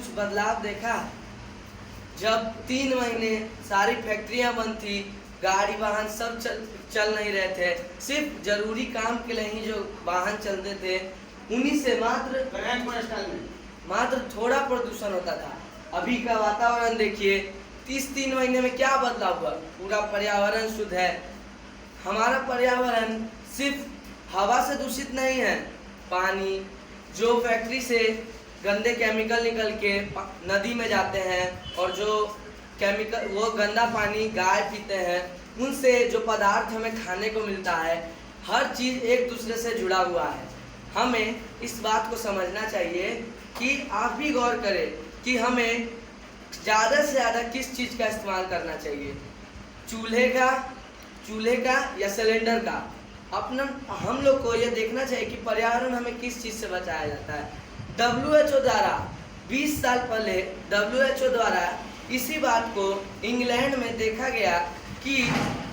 कुछ बदलाव देखा? जब 3 महीने सारी फैक्ट्रियां बंद थी, गाड़ी वाहन सब चल नहीं रहे थे, सिर्फ जरूरी काम के लिए ही जो वाहन चलते थे उन्हीं से मात्र थोड़ा प्रदूषण होता था। अभी का वातावरण देखिए, इस 3 महीने में क्या बदलाव हुआ? पूरा पर्यावरण शुद्ध है। हमारा पर्यावरण सिर्फ हवा से दूषित नहीं है, पानी जो फैक्ट्री से गंदे केमिकल निकल के नदी में जाते हैं और जो केमिकल वो गंदा पानी गाय पीते हैं, उनसे जो पदार्थ हमें खाने को मिलता है, हर चीज़ एक दूसरे से जुड़ा हुआ है। हमें इस बात को समझना चाहिए कि आप भी गौर करें कि हमें ज़्यादा से ज़्यादा किस चीज़ का इस्तेमाल करना चाहिए, चूल्हे का या सिलेंडर का। अपना हम लोग को यह देखना चाहिए कि पर्यावरण हमें किस चीज़ से बचाया जाता है। WHO द्वारा 20 साल पहले WHO द्वारा इसी बात को इंग्लैंड में देखा गया कि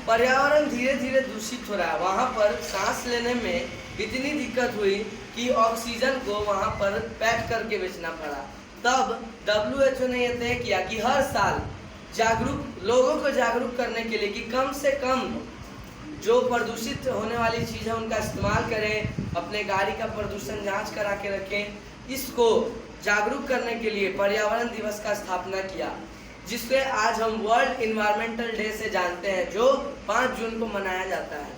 पर्यावरण धीरे धीरे दूषित हो रहा है। वहाँ पर सांस लेने में इतनी दिक्कत हुई कि ऑक्सीजन को वहाँ पर पैक करके बेचना पड़ा। तब WHO ने यह तय किया कि हर साल लोगों को जागरूक करने के लिए कि कम से कम जो प्रदूषित होने वाली चीज़ है उनका इस्तेमाल करें, अपने गाड़ी का प्रदूषण जांच करा के रखें। इसको जागरूक करने के लिए पर्यावरण दिवस का स्थापना किया, जिससे आज हम वर्ल्ड इन्वायरमेंटल डे से जानते हैं, जो 5 जून को मनाया जाता है।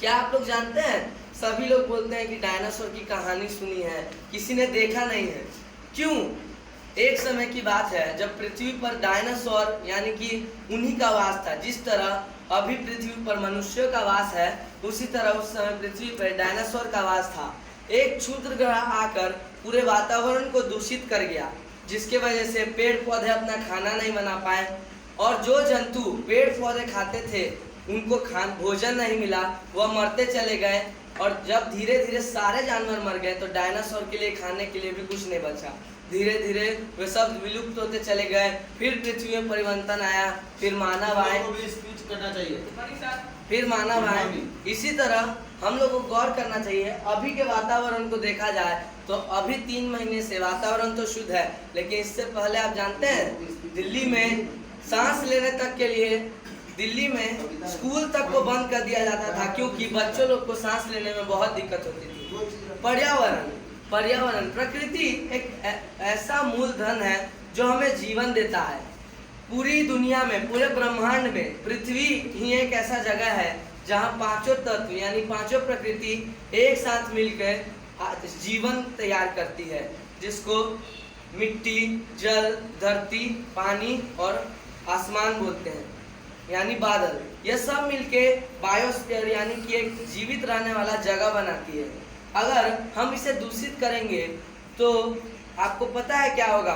क्या आप लोग जानते हैं, सभी लोग बोलते हैं कि डायनासोर की कहानी सुनी है, किसी ने देखा नहीं है। क्यों? एक समय की बात है जब पृथ्वी पर डायनासोर यानी कि उन्हीं का वास था। जिस तरह अभी पृथ्वी पर मनुष्यों का वास है, उसी तरह उस समय पृथ्वी पर डायनासोर का वास था। एक क्षुद्र ग्रह आकर पूरे वातावरण को दूषित कर गया, जिसके वजह से पेड़ पौधे अपना खाना नहीं बना पाए, और जो जंतु पेड़ पौधे खाते थे उनको भोजन नहीं मिला, वह मरते चले गए। और जब धीरे धीरे सारे जानवर मर गए तो डायनासोर के लिए खाने के लिए भी कुछ नहीं बचा। धीरे धीरे वे सब विलुप्त होते चले गए। फिर पृथ्वी में परिवर्तन आया, फिर मानव आए, फिर मानव आए। इसी तरह हम लोग को गौर करना चाहिए। अभी के वातावरण को देखा जाए तो अभी 3 महीने से वातावरण तो शुद्ध है, लेकिन इससे पहले आप जानते हैं दिल्ली में सांस लेने तक के लिए दिल्ली में स्कूल तक को बंद कर दिया जाता था, क्योंकि बच्चों लोग को सांस लेने में बहुत दिक्कत होती थी। पर्यावरण प्रकृति एक ऐसा मूलधन है जो हमें जीवन देता है। पूरी दुनिया में, पूरे ब्रह्मांड में पृथ्वी ही एक ऐसा जगह है जहाँ 5 तत्व यानी 5 प्रकृति एक साथ मिलकर जीवन तैयार करती है, जिसको मिट्टी, जल, धरती, पानी और आसमान बोलते हैं, यानी बादल। यह सब मिलके बायोस्फीयर यानी कि एक जीवित रहने वाला जगह बनाती है। अगर हम इसे दूषित करेंगे तो आपको पता है क्या होगा?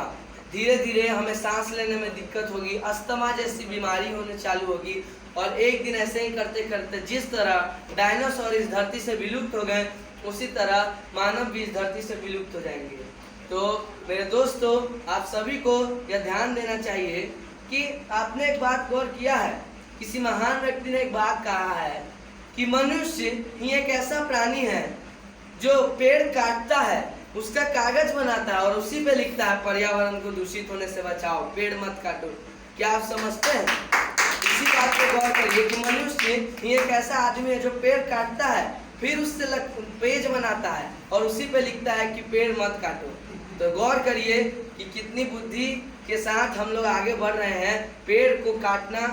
धीरे धीरे हमें सांस लेने में दिक्कत होगी, अस्थमा जैसी बीमारी होने चालू होगी, और एक दिन ऐसे ही करते करते जिस तरह डायनासोर इस धरती से विलुप्त हो गए, उसी तरह मानव भी इस धरती से विलुप्त हो जाएंगे। तो मेरे दोस्तों, आप सभी को यह ध्यान देना चाहिए कि आपने एक बात गौर किया है, किसी महान व्यक्ति ने एक बात कहा है कि मनुष्य ही एक ऐसा प्राणी है जो पेड़ काटता है, उसका कागज बनाता है और उसी पे लिखता है पर्यावरण को दूषित होने से बचाओ, पेड़ मत काटो। क्या आप समझते हैं? इसी बात पे गौर करिए कि मनुष्य ही एक ऐसा आदमी है जो पेड़ काटता है, फिर उससे पेज बनाता है और उसी पे लिखता है कि पेड़ मत काटो। तो गौर करिए कि कितनी बुद्धि के साथ हम लोग आगे बढ़ रहे हैं। पेड़ को काटना,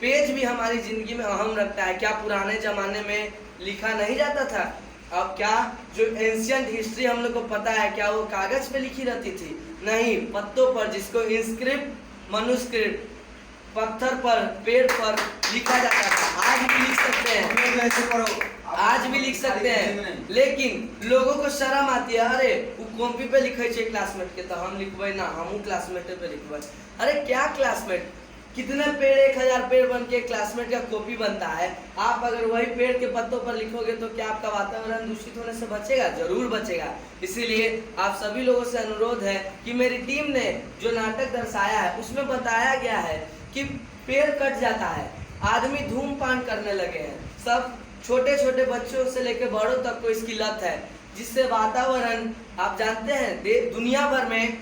पेज भी हमारी जिंदगी में अहम रखता है। क्या पुराने जमाने में लिखा नहीं जाता था? अब क्या जो एंशियंट हिस्ट्री हम लोग को पता है, क्या वो कागज पे लिखी रहती थी? नहीं, पत्तों पर, जिसको इंस्क्रिप्ट, मनुस्क्रिप्ट, पत्थर पर, पेड़ पर लिखा जाता था। आज भी लिख सकते हैं, आज भी लिख सकते हैं, लेकिन लोगों को शर्म आती है। अरे वो कॉपी पे लिखे छे क्लासमेट के, तो हम लिखबे ना, हम क्लासमेट पे लिखबे। अरे क्या क्लासमेट? कितने पेड़, 1000 पेड़ बन के क्लासमेट का कॉपी बनता है। आप अगर वही पेड़ के पत्तों पर लिखोगे तो क्या आपका वातावरण दूषित होने से बचेगा? जरूर बचेगा। इसीलिए आप सभी लोगों से अनुरोध है कि मेरी टीम ने जो नाटक दर्शाया है उसमें बताया गया है कि पेड़ कट जाता है, आदमी धूमपान करने लगे हैं, सब छोटे छोटे बच्चों से लेकर बड़ों तक को इसकी लत है, जिससे वातावरण, आप जानते हैं दुनिया भर में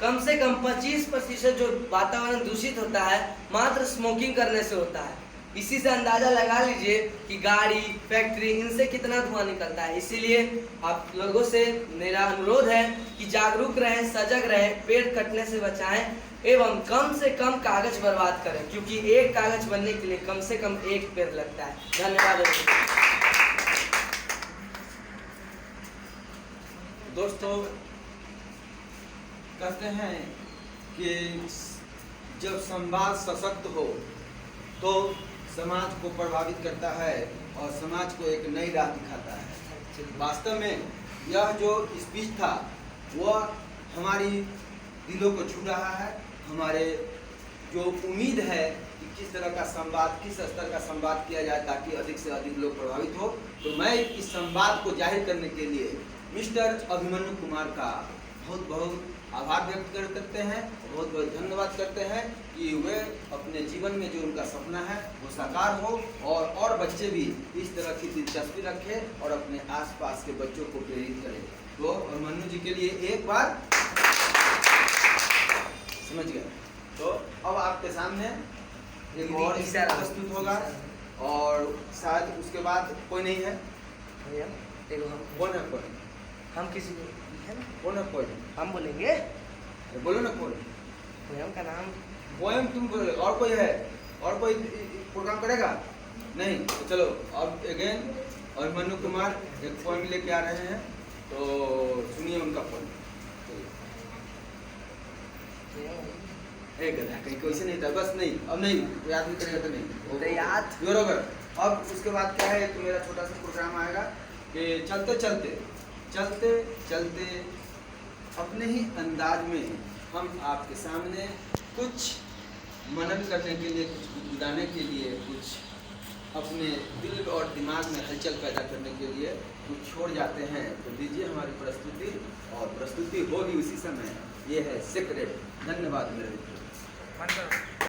कम से कम 25% जो वातावरण दूषित होता है मात्र स्मोकिंग करने से होता है। इसी से अंदाजा लगा लीजिए कि गाड़ी, फैक्ट्री, इनसे कितना धुआं निकलता है। इसीलिए आप लोगों से मेरा अनुरोध है कि जागरूक रहें, सजग रहें, पेड़ कटने से बचाएं एवं कम से कम कागज बर्बाद करें, क्योंकि एक कागज बनने के लिए कम से कम एक पेड़ लगता है। धन्यवाद दोस्तों, कहते हैं कि जब संवाद सशक्त हो तो समाज को प्रभावित करता है और समाज को एक नई राह दिखाता है। वास्तव में यह जो स्पीच था वह हमारी दिलों को छू रहा है। हमारे जो उम्मीद है कि किस तरह का संवाद, किस स्तर का संवाद किया जाए ताकि अधिक से अधिक लोग प्रभावित हो, तो मैं इस संवाद को जाहिर करने के लिए मिस्टर अभिमन्यु कुमार का बहुत बहुत आभार व्यक्त करते हैं, बहुत बहुत धन्यवाद करते हैं कि वे अपने जीवन में जो उनका सपना है वो साकार हो और बच्चे भी इस तरह की दिलचस्पी रखें और अपने आसपास के बच्चों को प्रेरित करें। तो अभिमन्यु जी के लिए एक बार समझ गए। तो अब आपके सामने एक और प्रस्तुत होगा और शायद उसके बाद कोई नहीं है। कौन है? कौन हम किसी कौन है? कोई हम बोलेंगे, बोलो ना। कौन? पोयम का नाम पोयम तुम बोलो। और कोई है? और कोई प्रोग्राम करेगा? नहीं? तो चलो अब अगेन अभिमन्यु कुमार एक पोयम लेके आ रहे हैं, तो सुनिए उनका पोयम। कहीं क्वेश्चन नहीं था, बस नहीं, अब नहीं याद नहीं करेगा तो नहीं याद बरोबर। अब उसके बाद क्या है, तो मेरा छोटा सा प्रोग्राम आएगा कि चलते चलते चलते चलते अपने ही अंदाज में हम आपके सामने कुछ मनन करने के लिए, कुछ गुनगुनाने के लिए, कुछ अपने दिल और दिमाग में हलचल पैदा करने के लिए कुछ छोड़ जाते हैं। तो लीजिए हमारी प्रस्तुति, और प्रस्तुति होगी उसी समय। ये है सीक्रेट। धन्यवाद मेरे मित्रों।